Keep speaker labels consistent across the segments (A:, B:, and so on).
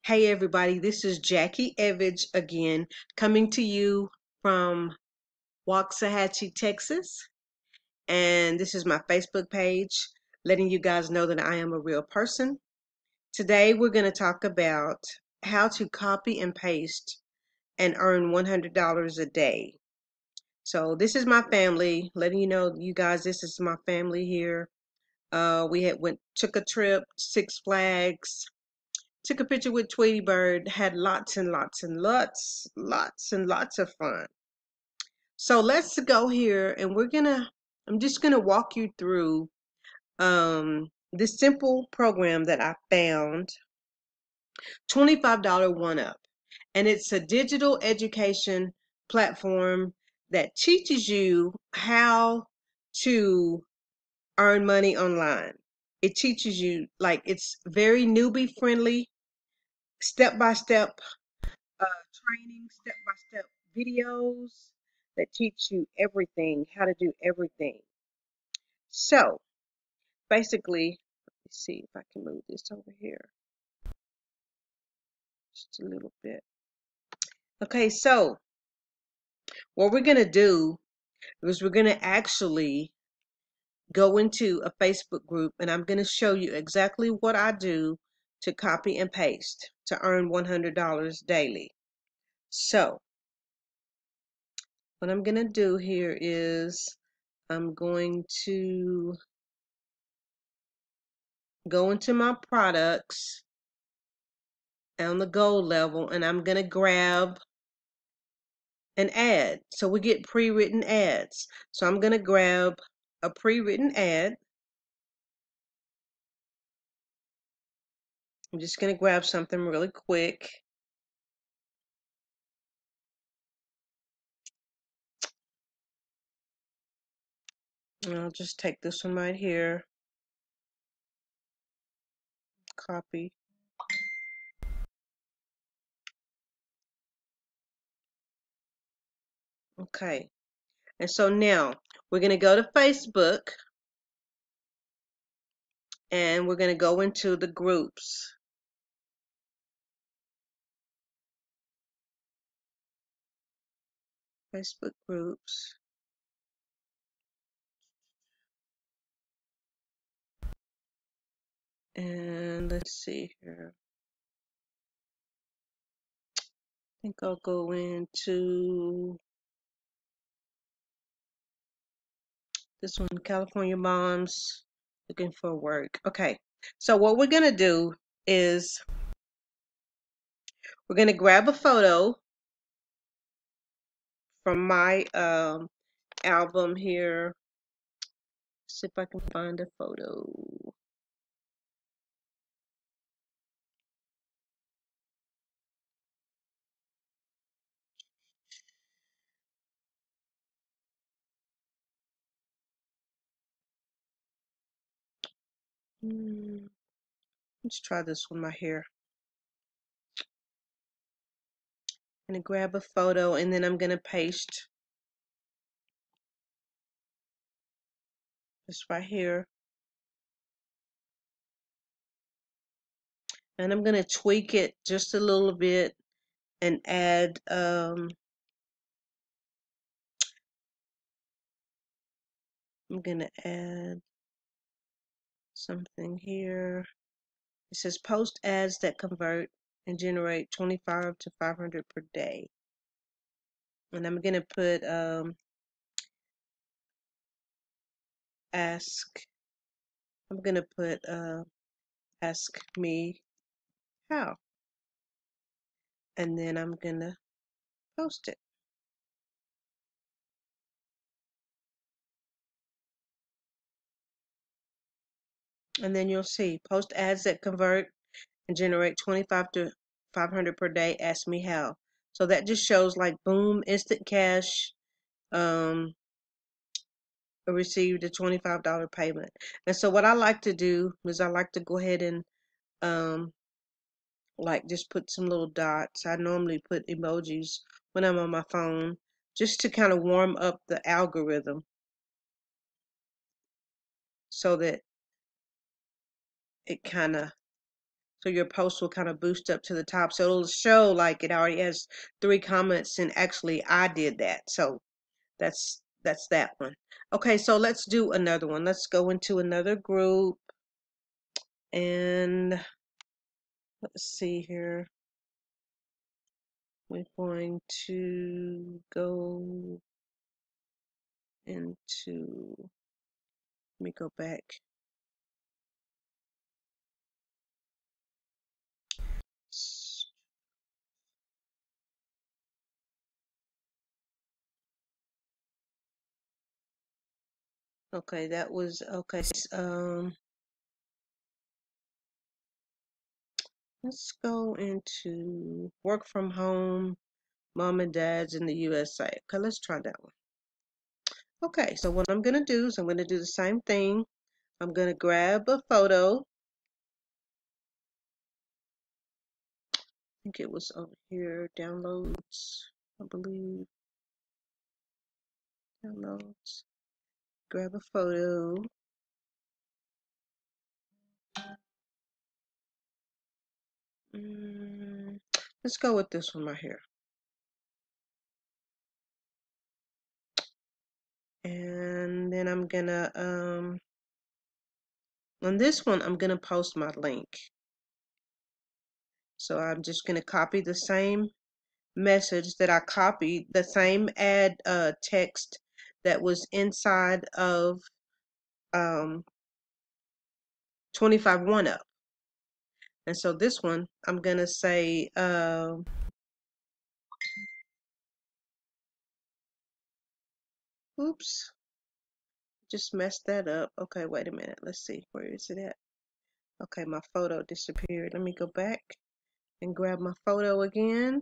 A: Hey everybody, this is Jackie Evage again, coming to you from Waxahachie, Texas. And this is my Facebook page, letting you guys know that I am a real person. Today we're going to talk about how to copy and paste and earn $100 a day. So this is my family, letting you know, you guys, this is my family here. We took a trip, Six Flags. Took a picture with Tweety Bird, had lots and lots and lots of fun. So let's go here and I'm just gonna walk you through this simple program that I found, $25 one-up. And it's a digital education platform that teaches you how to earn money online. It teaches you, like, it's very newbie friendly, step by step training, step-by-step videos that teach you everything, how to do everything. So basically, let's see if I can move this over here just a little bit. Okay, so what we're going to do is we're going to actually go into a Facebook group, and I'm going to show you exactly what I do to copy and paste to earn $100 daily. So what I'm going to do here is I'm going to go into my products on the gold level, and I'm going to grab an ad. So we get pre-written ads. So I'm going to grab a pre-written ad. I'm just going to grab something really quick. And I'll just take this one right here. Copy. Okay. And so now we're going to go to Facebook, and we're going to go into the groups. Facebook groups. And let's see here. I think I'll go into this one, California Moms Looking for Work. Okay, so what we're going to do is we're going to grab a photo from my album here. See if I can find a photo. Let's try this one right here. I'm going to grab a photo, and then I'm going to paste this right here. And I'm going to tweak it just a little bit and add I'm going to add something here. It says post ads that convert and generate 25 to 500 per day. And I'm going to put I'm going to put ask me how. And then I'm going to post it. And then you'll see post ads that convert and generate 25 to 500 per day. Ask me how. So that just shows, like, boom, instant cash. Received a $25 payment. And so what I like to do is I like to go ahead and like just put some little dots. I normally put emojis when I'm on my phone just to kind of warm up the algorithm so that it kind of So your post will kind of boost up to the top. So it'll show like it already has 3 comments, and actually I did that. So that's that one. Okay, so let's do another one. Let's go into another group, and let's see here. We're going to go into, let me go back. Okay, that was okay. Let's go into work from home, mom and dad's in the USA. Okay, let's try that one. Okay, so what I'm gonna do is I'm gonna do the same thing. I'm gonna grab a photo. I think it was over here, downloads, I believe. Downloads. Grab a photo. Let's go with this one right here. And then I'm gonna on this one I'm gonna post my link. So I'm just gonna copy the same message that I copied, the same ad text that was inside of 25 One Up. And so this one I'm gonna say oops, just messed that up. Okay, wait a minute. Let's see, where is it at? Okay, my photo disappeared. Let me go back and grab my photo again.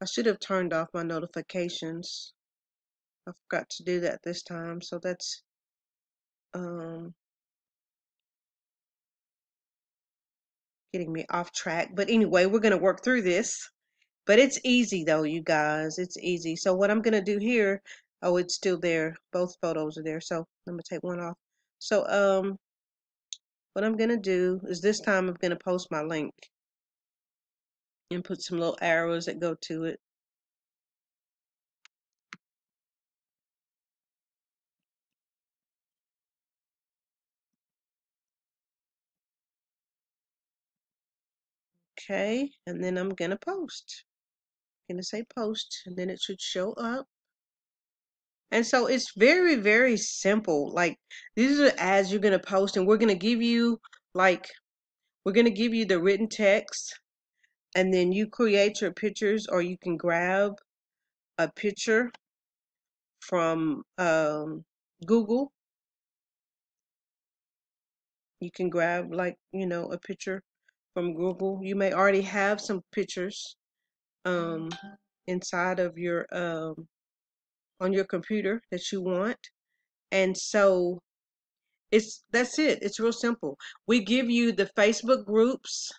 A: I should have turned off my notifications. I forgot to do that this time, so that's getting me off track. But anyway, we're gonna work through this. But it's easy though, you guys. It's easy. So what I'm gonna do here, oh, it's still there. Both photos are there. So I'm gonna take one off. So what I'm gonna do is this time I'm gonna post my link and put some little arrows that go to it. Okay, and then I'm gonna post. I'm gonna say post, and then it should show up. And so it's very, very simple. Like these are the ads you're gonna post, and we're gonna give you like we're gonna give you the written text, and then you create your pictures, or you can grab a picture from Google. You can grab like a picture from Google. You may already have some pictures um, inside of your on your computer that you want, and so that's it. It's real simple. We give you the Facebook groups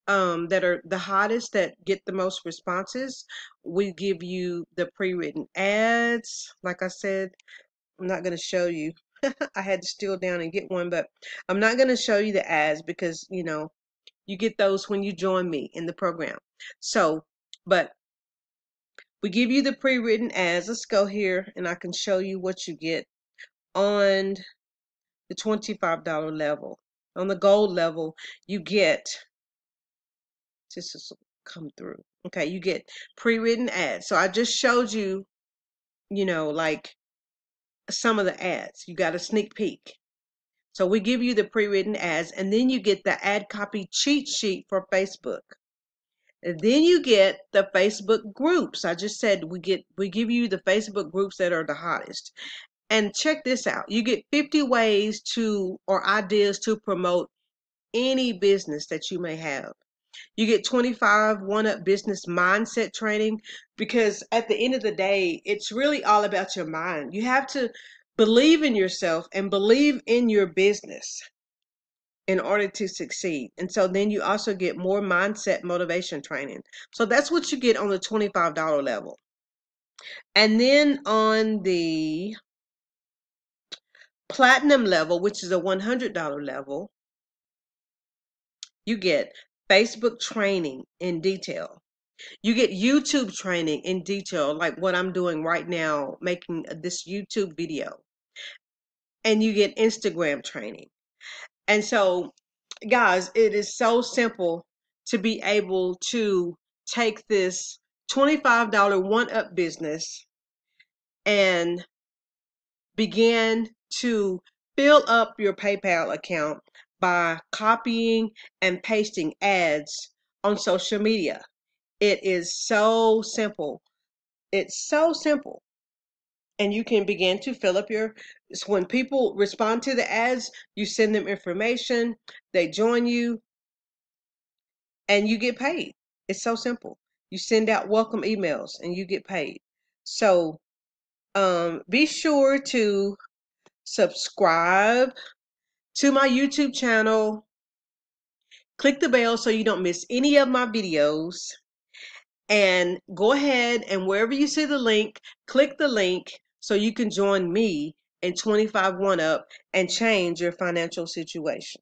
A: that are the hottest, that get the most responses. We give you the pre-written ads. Like I said, I'm not going to show you. I had to steal down and get one, but I'm not going to show you the ads because, you get those when you join me in the program. So, but we give you the pre-written ads. Let's go here and I can show you what you get on the $25 level. On the gold level, you get, this is come through. Okay, you get pre-written ads. So I just showed you, like some of the ads. You got a sneak peek. So we give you the pre-written ads, and then you get the ad copy cheat sheet for Facebook. And then you get the Facebook groups. I just said we give you the Facebook groups that are the hottest. And check this out. You get 50 ways to or ideas to promote any business that you may have. You get 25 one-up business mindset training, because at the end of the day, it's really all about your mind. You have to believe in yourself and believe in your business in order to succeed. And so then you also get more mindset motivation training. So that's what you get on the $25 level. And then on the platinum level, which is a $100 level, You get Facebook training in detail. You get YouTube training in detail, like what I'm doing right now, making this YouTube video. And you get Instagram training. And so, guys, it is so simple to be able to take this $25 one-up business and begin to fill up your PayPal account by copying and pasting ads on social media. It is so simple. It's so simple. And you can begin to fill up when people respond to the ads, you send them information, they join you, and you get paid. It's so simple. You send out welcome emails and you get paid. So be sure to subscribe to my YouTube channel. Click the bell so you don't miss any of my videos. And go ahead and wherever you see the link, click the link so you can join me in 25 1 Up and change your financial situation.